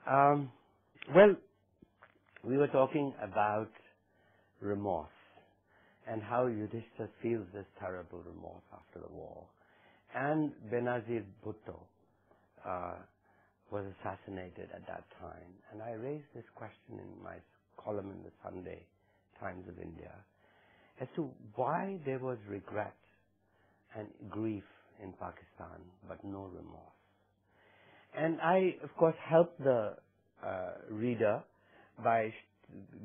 Well, we were talking about remorse and how Yudhishthira feels this terrible remorse after the war. And Benazir Bhutto was assassinated at that time. And I raised this question in my column in the Sunday Times of India as to why there was regret and grief in Pakistan, but no remorse. And I, of course, helped the reader by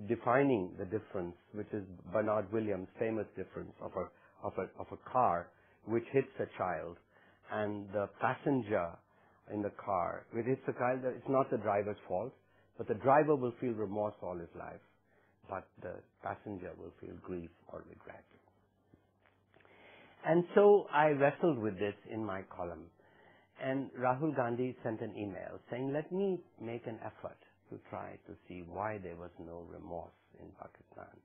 defining the difference, which is Bernard Williams' famous difference of a car which hits a child, and the passenger in the car, which hits a child, it's not the driver's fault, but the driver will feel remorse all his life, but the passenger will feel grief or regret. And so I wrestled with this in my column. And Rahul Gandhi sent an email saying, let me make an effort to try to see why there was no remorse in Pakistan.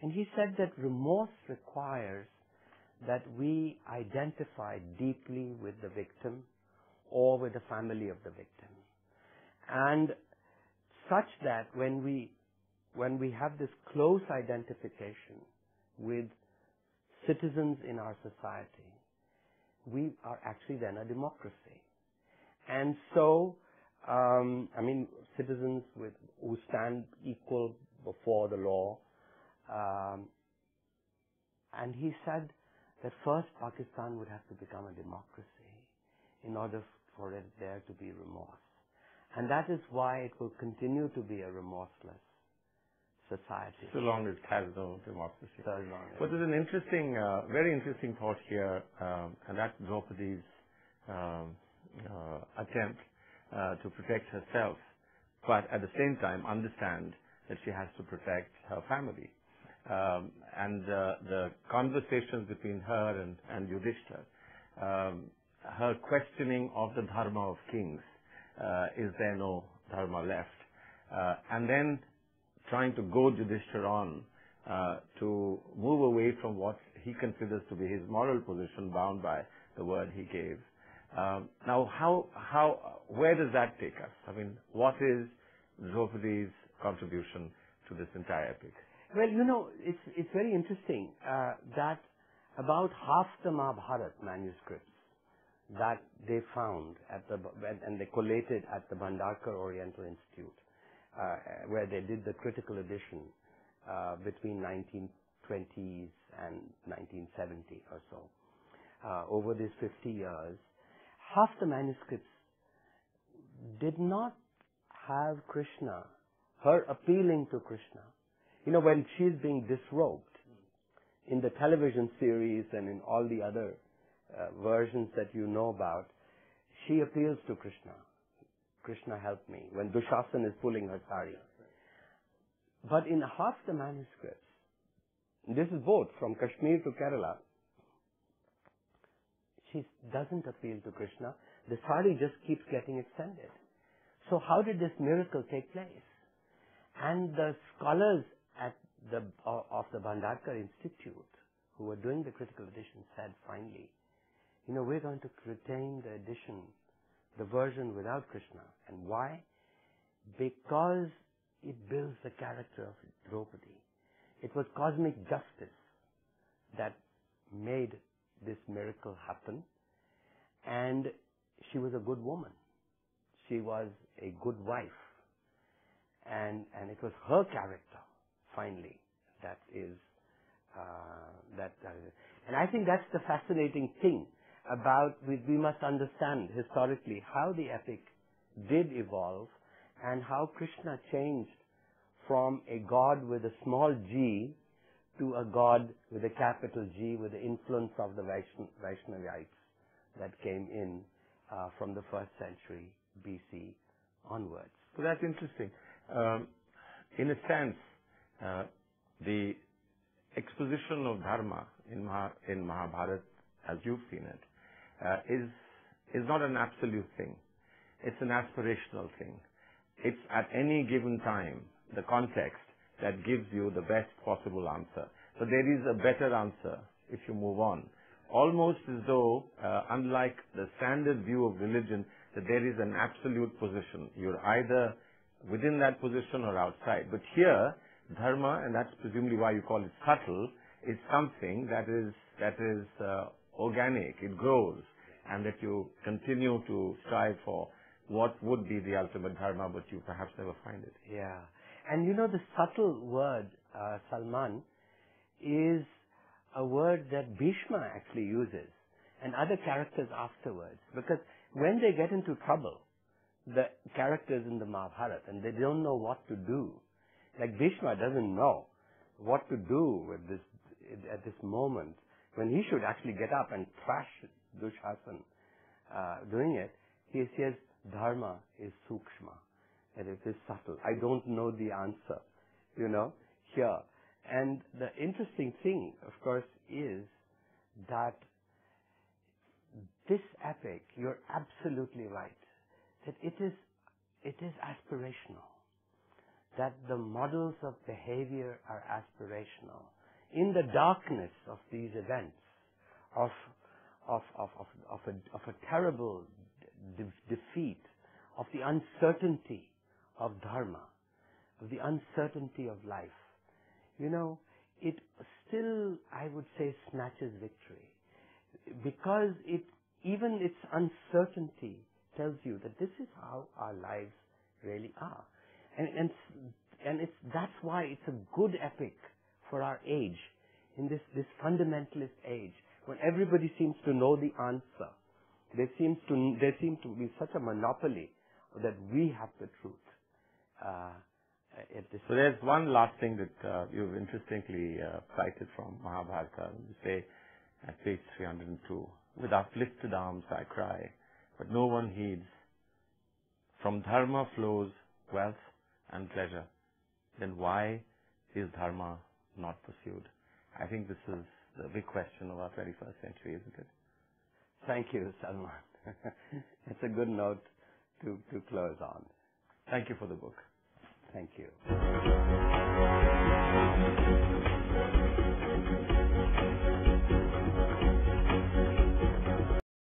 And he said that remorse requires that we identify deeply with the victim or with the family of the victim. And such that when we have this close identification with citizens in our society, we are actually then a democracy. And so, citizens who stand equal before the law. And he said that first Pakistan would have to become a democracy in order for there to be remorse. And that is why it will continue to be a remorseless society. So long as it has no democracy. So long. But there's an interesting, very interesting thought here, and that's Draupadi's attempt to protect herself, but at the same time understand that she has to protect her family. And the conversations between her and Yudhishthira, her questioning of the dharma of kings, is there no dharma left? And then trying to goad Yudhishthira on to move away from what he considers to be his moral position, bound by the word he gave. Now, where does that take us? I mean, what is Draupadi's contribution to this entire epic? Well, it's very interesting that about half the Mahabharata manuscripts that they found and they collated at the Bhandarkar Oriental Institute, where they did the critical edition between 1920s and 1970 or so. Over these 50 years, half the manuscripts did not have Krishna, her appealing to Krishna. When she's being disrobed in the television series and in all the other versions that you know about, she appeals to Krishna. Krishna, help me. When Dushasana is pulling her sari. But in half the manuscripts, this is both from Kashmir to Kerala, she doesn't appeal to Krishna. The sari just keeps getting extended. So how did this miracle take place? And the scholars of the Bhandarkar Institute, who were doing the critical edition, said finally, we're going to retain the edition, the version without Krishna. And why? Because it builds the character of Draupadi. It was cosmic justice that made this miracle happen. And she was a good woman. She was a good wife. And it was her character, finally, that is, and I think that's the fascinating thing about, we must understand historically how the epic did evolve and how Krishna changed from a god with a small g to a god with a capital G, with the influence of the Vaishnavites that came in from the 1st century BC onwards. So that's interesting. In a sense, the exposition of dharma in Mahabharata, as you've seen it, is not an absolute thing. It's an aspirational thing. It's at any given time, the context that gives you the best possible answer. But there is a better answer if you move on. Almost as though, unlike the standard view of religion, that there is an absolute position. You're either within that position or outside. But here, dharma, and that's presumably why you call it subtle, is something that is organic. It grows, and that you continue to strive for what would be the ultimate dharma, but you perhaps never find it. Yeah. And the subtle word, Salman, is a word that Bhishma actually uses and other characters afterwards. Because when they get into trouble, the characters in the Mahabharata, and they don't know what to do, like Bhishma doesn't know what to do with this at this moment, when he should actually get up and thrash Dushasan doing it, he says, dharma is sukshma, and it is subtle. I don't know the answer, here. And the interesting thing, of course, is that this epic, you're absolutely right, that it is aspirational, that the models of behavior are aspirational. In the darkness of these events, of a terrible defeat, of the uncertainty of dharma, of the uncertainty of life, it still, I would say, snatches victory. Because even its uncertainty tells you that this is how our lives really are. And that's why it's a good epic for our age, in this fundamentalist age, when everybody seems to know the answer. There seem to be such a monopoly that we have the truth. So there's one last thing that you've interestingly cited from Mahabharata. You say at page 302, with uplifted arms I cry, but no one heeds. From dharma flows wealth and pleasure. Then why is dharma not pursued? I think this is the big question of our 21st century, isn't it? Thank you, Salman. It's a good note to close on. Thank you for the book. Thank you.